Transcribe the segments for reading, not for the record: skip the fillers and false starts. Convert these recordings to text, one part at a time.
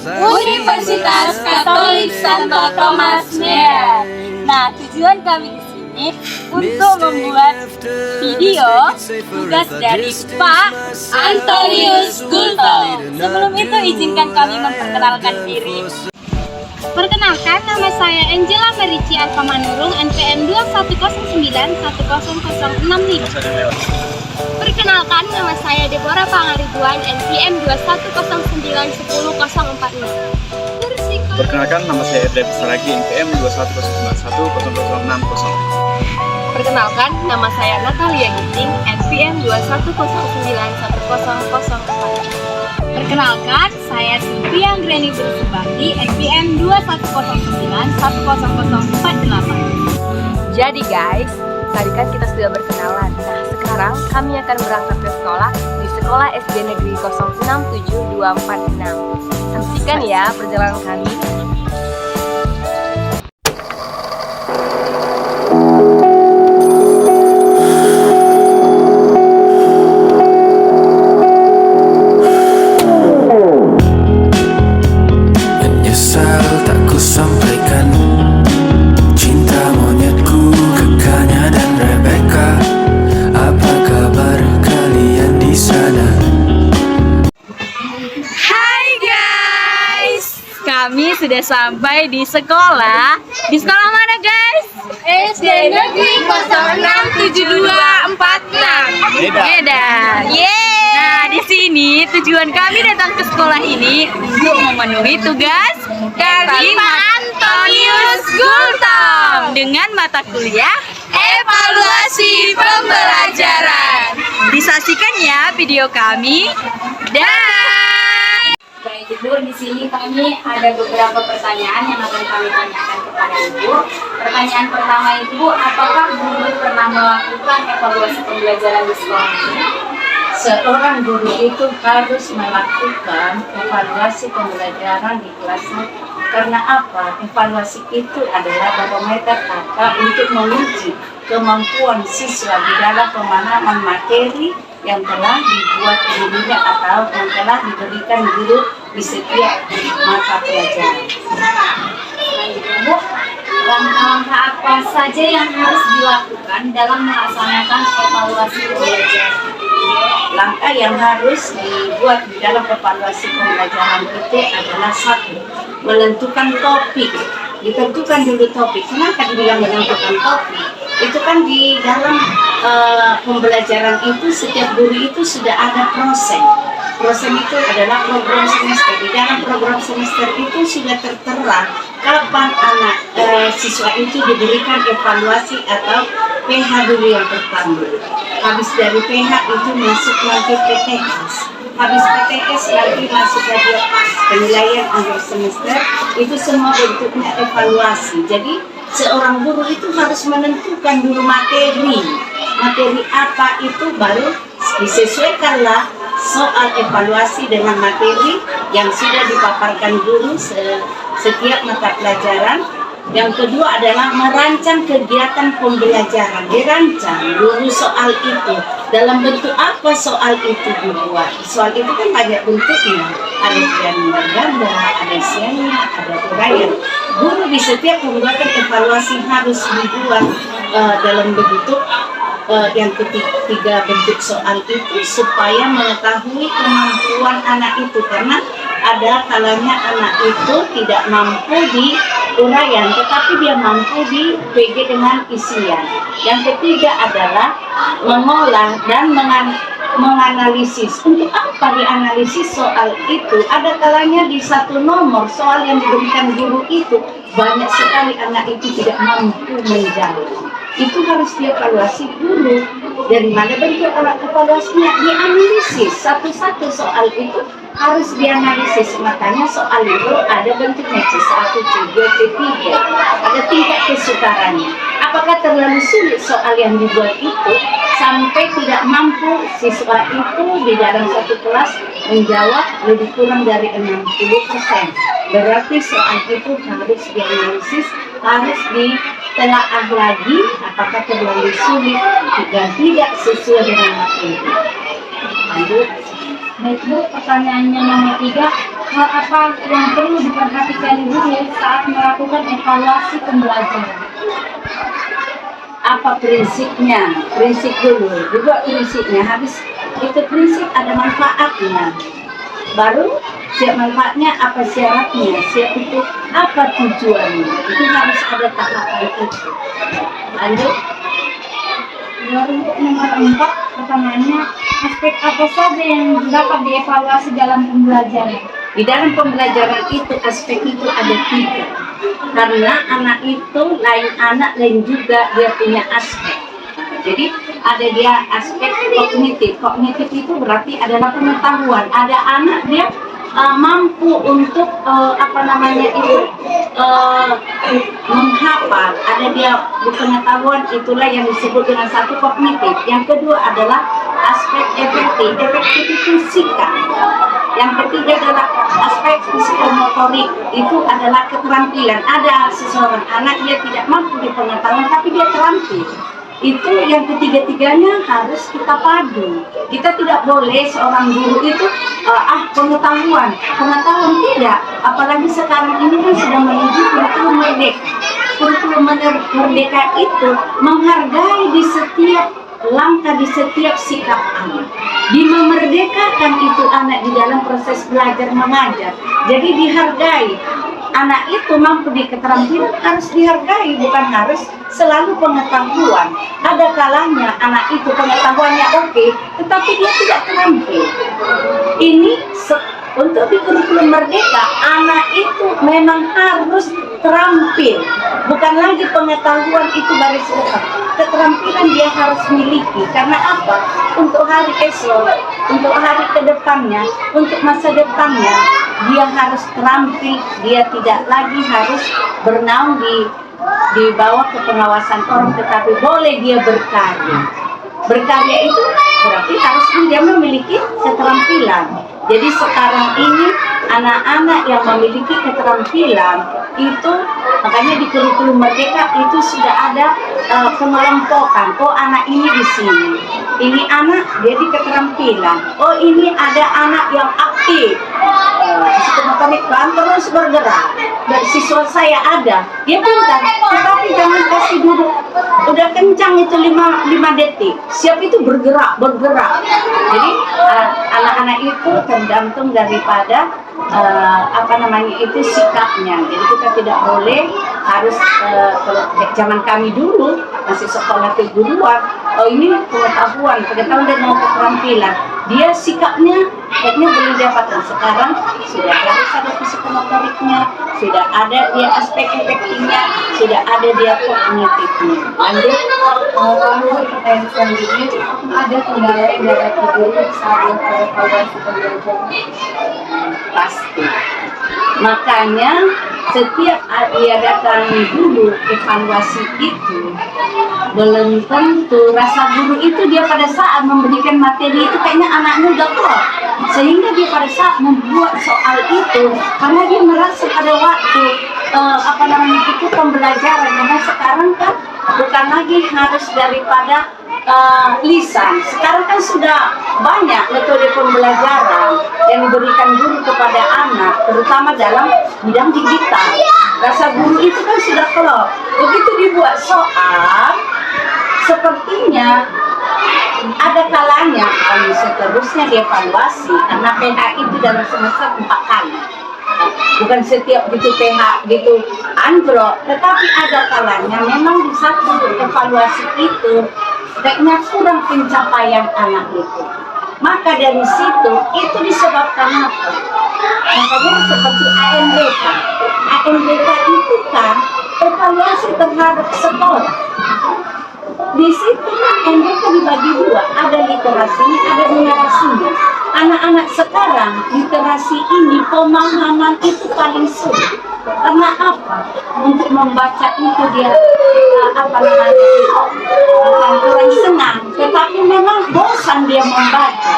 Universitas Katolik Santo Thomas Medan. Nah, tujuan kami di sini untuk membuat video tugas dari Pak Antonius Gultom. Sebelum itu izinkan kami memperkenalkan diri. Perkenalkan, nama saya Angela Merici Alfamanurung, NPM 2109100065. Perkenalkan, nama saya Deborah Pangaribuan, NPM 21091046. Perkenalkan, nama saya Erdem Saragi, NPM 21091060. Perkenalkan, nama saya Natalia Ginting, NPM 21091004. Perkenalkan, saya Sylvia Greni Bersubakti, NPM 2109100048. Jadi guys, tadi kan kita sudah berkenalan. Nah, sekarang kami akan berangkat ke sekolah di Sekolah SD Negeri 067246. Saksikan ya perjalanan kami. Menyesal tak ku sampaikan cinta monyetku ke Kanya dan Rebecca. Apa kabar kalian di sana? Hai guys, kami sudah sampai di sekolah. Di sekolah mana guys? SD Negeri 067246 Medan. Yeay. Nah, di sini tujuan kami datang ke sekolah ini untuk memenuhi tugas dari Pak Antonius Gultom dengan mata kuliah evaluasi pembelajaran. Disaksikan ya video kami. Dan baik Ibu, di sini kami ada beberapa pertanyaan yang akan kami tanyakan kepada Ibu. Pertanyaan pertama Ibu, apakah guru pernah melakukan evaluasi pembelajaran di sekolah ini? Seorang guru itu harus melakukan evaluasi pembelajaran di kelasnya. Karena apa? Evaluasi itu adalah barometer untuk menguji kemampuan siswa di dalam pemahaman materi yang telah dibuat gurunya atau yang telah diberikan guru di setiap mata pelajaran. Bu, langkah-langkah apa saja yang harus dilakukan dalam melaksanakan evaluasi pembelajaran? Langkah yang harus dibuat di dalam evaluasi pembelajaran itu adalah satu, menentukan topik. Ditentukan dulu topik. Kenapa dibilang menentukan topik? Itu kan di dalam pembelajaran itu setiap guru itu sudah ada proses. Proses itu adalah program semester. Di dalam program semester itu sudah tertera kapan anak siswa itu diberikan evaluasi atau PH dulu yang pertama. Habis dari PH itu masuk lagi PTS. Habis PTS lagi masuk lagi penilaian akhir semester. Itu semua bentuknya evaluasi. Jadi seorang guru itu harus menentukan dulu materi. Materi apa itu baru disesuaikanlah soal evaluasi dengan materi yang sudah dipaparkan guru setiap mata pelajaran. Yang kedua adalah merancang kegiatan pembelajaran. Dirancang dulu soal itu. Dalam bentuk apa soal itu dibuat? Soal itu kan banyak bentuknya. Ada piramida ganda, ada isiannya, ada uraian. Guru di setiap pembuatan evaluasi harus dibuat dalam bentuk yang ketiga bentuk soal itu supaya mengetahui kemampuan anak itu, karena ada kalanya anak itu tidak mampu di uraian tetapi dia mampu di PG dengan isian. Yang ketiga adalah mengolah dan menganalisis. Untuk apa dianalisis soal itu? Ada kalanya di satu nomor soal yang diberikan guru itu banyak sekali anak itu tidak mampu menjawab. Itu harus dievaluasi dulu. Dari mana bentuk alat evaluasinya? Dianalisis satu-satu soal itu harus dianalisis. Makanya soal itu ada bentuknya C1, C2, C3. Ada tingkat kesukarannya. Apakah terlalu sulit soal yang dibuat itu sampai tidak mampu siswa itu di dalam satu kelas menjawab lebih kurang dari 60%? Berarti soal itu harus dianalisis, harus ditelaah lagi apakah terlalu sulit jika tidak sesuai dengan materi. Lanjut. Baik Bu, pertanyaannya nomor 3, hal apa yang perlu diperhatikan guru saat melakukan evaluasi pembelajaran? Apa prinsipnya? Prinsip dulu. Juga prinsipnya habis itu prinsip ada manfaatnya. Baru siap manfaatnya, apa syaratnya, siap itu apa tujuannya. Itu harus ada tahapan itu. Lanjut. Lalu untuk nomor 4, pertanyaannya, aspek apa saja yang dapat dievaluasi dalam pembelajaran? Di dalam pembelajaran itu aspek itu ada 3. Karena anak itu lain juga dia punya aspek. Jadi ada dia aspek kognitif. Kognitif itu berarti adalah pengetahuan. Ada anak dia mampu untuk menghafal. Ada dia pengetahuan, itulah yang disebut dengan satu kognitif. Yang kedua adalah aspek efektif. Efektif itu sikap. Yang ketiga adalah aspek psikomotorik, itu adalah keterampilan. Ada seseorang anak dia tidak mampu di pengetahuan tapi dia terampil. Itu yang ketiga-tiganya harus kita padu. Kita tidak boleh seorang guru itu pengetahuan tidak. Apalagi sekarang ini kan sudah menuju kurikulum merdeka. Kurikulum merdeka itu menghargai di setiap langkah, di setiap sikap anak. Memerdekakan itu anak di dalam proses belajar mengajar. Jadi dihargai. Anak itu mampu di keterampilan harus dihargai, bukan harus selalu pengetahuan. Ada kalanya anak itu pengetahuannya oke, tetapi dia tidak terampil. Ini untuk di kurikulum merdeka, anak itu memang harus terampil. Bukan lagi pengetahuan itu baris depan. Keterampilan dia harus miliki. Karena apa? Untuk hari esok, untuk hari kedepannya, untuk masa depannya, dia harus terampil. Dia tidak lagi harus bernaung di bawah kepengawasan orang, tetapi boleh dia berkarya. Berkarya itu berarti harus dia memiliki keterampilan. Jadi sekarang ini anak-anak yang memiliki keterampilan itu, makanya di kurikulum merdeka itu sudah ada pengelompokan. Oh, anak ini di sini, ini anak dia di keterampilan. Oh, ini ada anak yang aktif, psikomotorik terus bergerak. Dan siswa saya ada, dia pintar, tetapi jangan kasih duduk. Udah kencang itu 5 detik, siap itu bergerak. Jadi anak-anak itu tergantung daripada itu sikapnya. Jadi kita tidak boleh harus kalau zaman kami dulu masih sekolah keguruan, ini pengetahuan dan mau keterampilan. Dia sikapnya kayaknya belum dapatkan. Sekarang sudah harus ada psikomotoriknya, sudah ada dia aspek efektifnya, sudah ada dia kognitifnya. Lanjut. Pertanyaan selanjutnya, ada kendala yang dapat diberi saat evaluasi pembelajaran? Pasti. Makanya setiap diadakan dulu evaluasi itu, belum tentu rasa guru itu dia pada saat memberikan materi itu kayaknya anaknya udah klop, sehingga dia pada saat membuat soal itu karena dia merasa pada waktu itu pembelajaran. Karena sekarang kan bukan lagi harus daripada lisan. Sekarang kan sudah banyak metode pembelajaran yang diberikan guru kepada anak, terutama dalam bidang digital. Rasa guru itu kan sudah klop. Begitu dibuat soal, sepertinya ada kalanya kami seterusnya dievaluasi karena PH itu dalam semester 4 kali. Bukan setiap gitu PH gitu anjlok, tetapi ada kalanya memang di satu evaluasi itu kayaknya kurang pencapaian anak itu. Maka dari situ itu disebabkan apa? Makanya seperti AMBK. AMBK itu kan evaluasi terhadap sekolah. Di situ kan AMBK dibagi 2, ada literasinya, ada numerasinya. Anak-anak sekarang literasi ini pemahaman itu paling sulit. Karena apa? Untuk membaca itu dia bukan kurang senang, tetapi memang bosan dia membaca.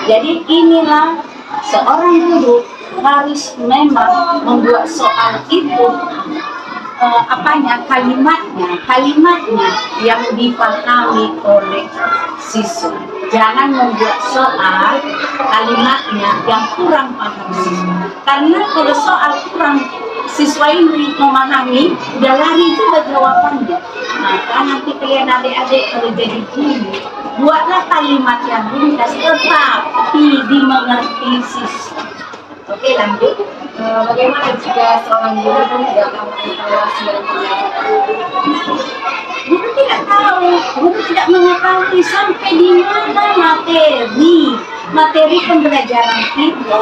Jadi inilah seorang guru harus memang membuat soal itu kalimatnya yang dipahami oleh siswa. jangan membuat soal kalimatnya yang kurang paham siswa. Karena kalau soal kurang siswa ini memahami, dia lari juga jawabannya. Maka nanti kalian adik-adik kalau jadi guru, buatlah kalimat yang ringkas tetapi dimengerti siswa. Oke, lanjut. Bagaimana jika seorang guru tidak mengevaluasi dan Guru tidak tahu, guru tidak mengetahui sampai di mana materi pembelajaran itu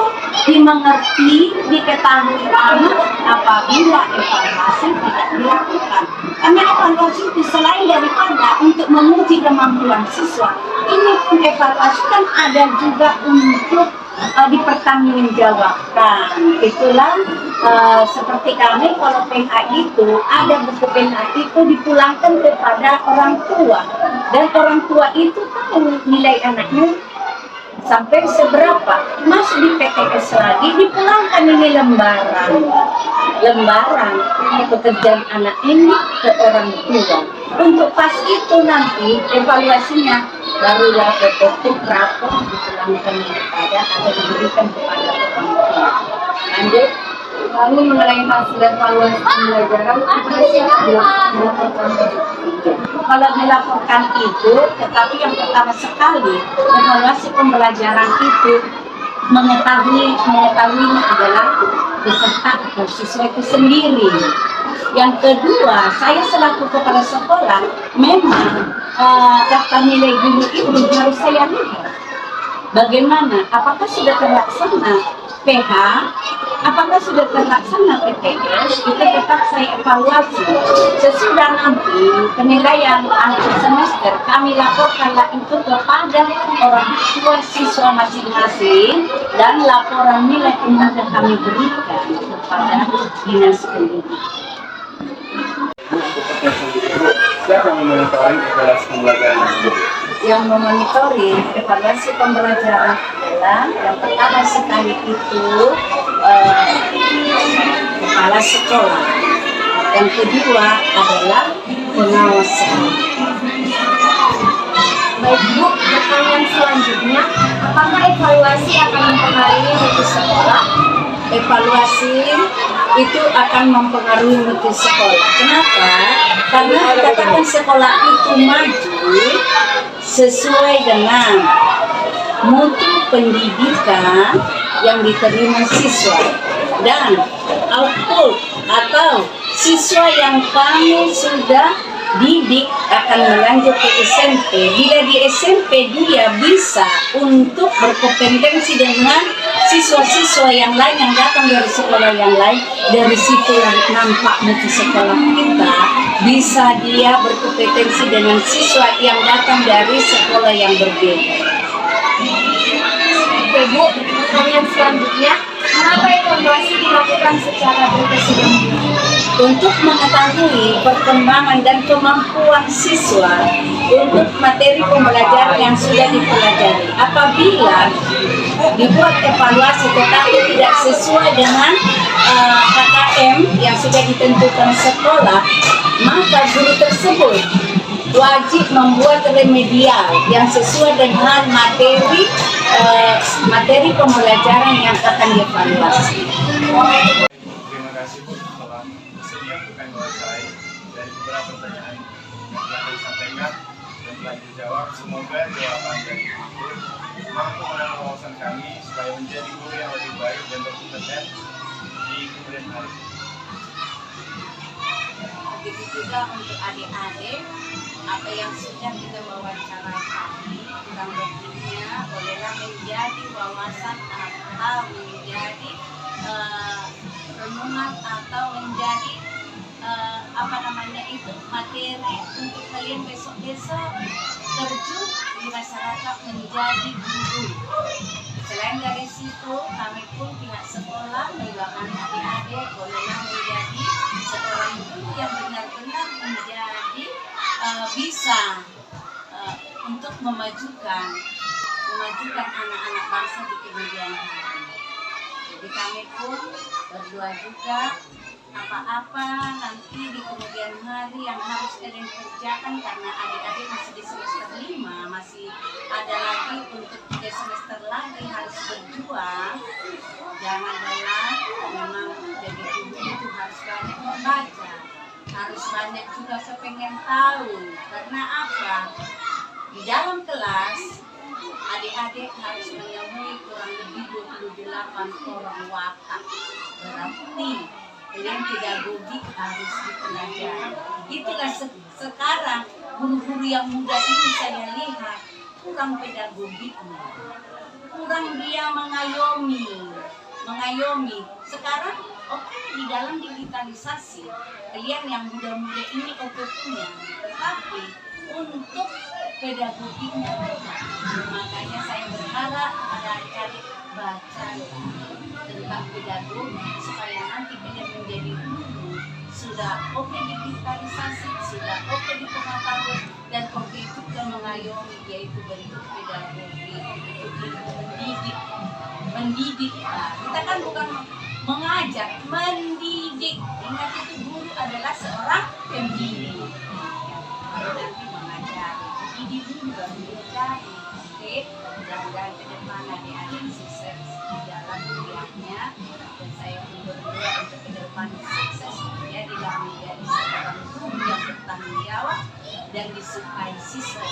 dimengerti, diketahui anak apabila evaluasi tidak dilakukan. Karena evaluasi itu selain daripada untuk menguji kemampuan siswa, ini pun evaluasi kan ada juga untuk dipertanggungjawabkan. Itulah seperti kami kalau PNA itu ada buku PNA itu dipulangkan kepada orang tua, dan orang tua itu tahu nilai anaknya sampai seberapa, masuk di PTS lagi dipulangkan ini lembaran pekerjaan anak ini ke orang tua. Untuk pas itu nanti evaluasinya barulah berbentuk rapor dipulangkan kepada atau diberikan kepada orang tua. Lanjut. lalu mengenai hasil evaluasi pembelajaran kepada siapa dilaporkan? Kalau dilaporkan itu, tetapi yang pertama sekali evaluasi pembelajaran itu mengetahuinya adalah peserta atau siswa itu sendiri. Yang kedua, saya selaku kepala sekolah memang daftar nilai guru itu harus saya lihat bagaimana, apakah sudah terlaksana PH, apakah sudah terlaksana PTS, itu tetap saya evaluasi. Sesudah nanti penilaian akhir semester kami laporkanlah itu kepada orang tua siswa masing-masing, dan laporan nilai kemudian kami berikan kepada dinas pendidikan. Siapa yang memonitoring evaluasi pembelajaran tersebut? Yang memonitoring evaluasi pembelajaran adalah yang pertama sekali itu kepala sekolah, yang kedua adalah pengawas sekolah. Baik Bu, pertanyaan selanjutnya, apakah evaluasi akan mempengaruhi mutu sekolah? Evaluasi itu akan mempengaruhi mutu sekolah. Kenapa? Karena katakan sekolah itu maju sesuai dengan mutu pendidikan yang diterima siswa, dan output atau siswa yang kami sudah didik akan melanjut ke SMP. Bila di SMP dia bisa untuk berkompetensi dengan siswa-siswa yang lain yang datang dari sekolah yang lain, dari situlah nampak mutu sekolah kita bisa dia berkompetensi dengan siswa yang datang dari sekolah yang berbeda. Oke Bu, pertanyaan selanjutnya, mengapa evaluasi dilakukan secara berkesinambungan? Untuk mengetahui perkembangan dan kemampuan siswa untuk materi pembelajaran yang sudah dipelajari. Apabila dibuat evaluasi tetapi tidak sesuai dengan KKM yang sudah ditentukan sekolah, maka guru tersebut wajib membuat remedial yang sesuai dengan materi pembelajaran yang akan dievaluasi. Terima kasih Bu telah bersedia bukan saya dari beberapa pertanyaan yang telah disampaikan dan telah dijawab. Semoga jawaban dari Ibu mampu menambah wawasan kami supaya menjadi guru yang lebih baik dan berkompeten di kemudian hari. Begitu juga untuk adik-adik, apa yang sudah kita wawancarai tadi, kurang lebihnya bolehlah menjadi wawasan atau menjadi renungan atau menjadi materi untuk kalian besok-besok terjun di masyarakat menjadi guru. Selain dari situ, kami pun pihak sekolah mendoakan adik-adik bolehlah menjadi seorang guru yang benar-benar menjadi bisa untuk memajukan anak-anak bangsa di kemudian hari. Jadi kami pun berdoa juga apa-apa nanti di kemudian hari yang harus kalian kerjakan karena adik-adik masih di semester 5, masih ada lagi untuk 3 semester lagi harus berjuang. Jangan lelah, memang jadi guru itu harus banyak membaca, harus banyak juga kepengen tahu. Karena apa? Di dalam kelas adik-adik harus menemui kurang lebih 28 orang watak. Berarti kalian pedagogik harus dipelajari. Itulah sekarang guru-guru yang muda ini saya lihat kurang pedagogiknya, kurang dia mengayomi. Sekarang oke, di dalam digitalisasi kalian yang muda-muda ini oke punya, tetapi untuk pedagogiknya tidak. Makanya saya berharap pada adik-adik baca tentang pedagogi supaya nanti kalian menjadi guru sudah oke digitalisasi, sudah oke di pengetahuan, dan oke juga mengayomi, yaitu bentuk pedagogi, bentuk mendidik. Nah, kita kan bukan mengajar, mendidik. Ingat itu guru adalah seorang pendidik. Baru nanti mengajari, mendidik dulu baru diajari. Oke, mudah-mudahan ke depan adik-adik sukses di dalam kuliahnya, dan saya pun berdoa untuk ke depan sukses ya di dalam menjadi seorang guru yang bertanggung jawab dan disukai siswa.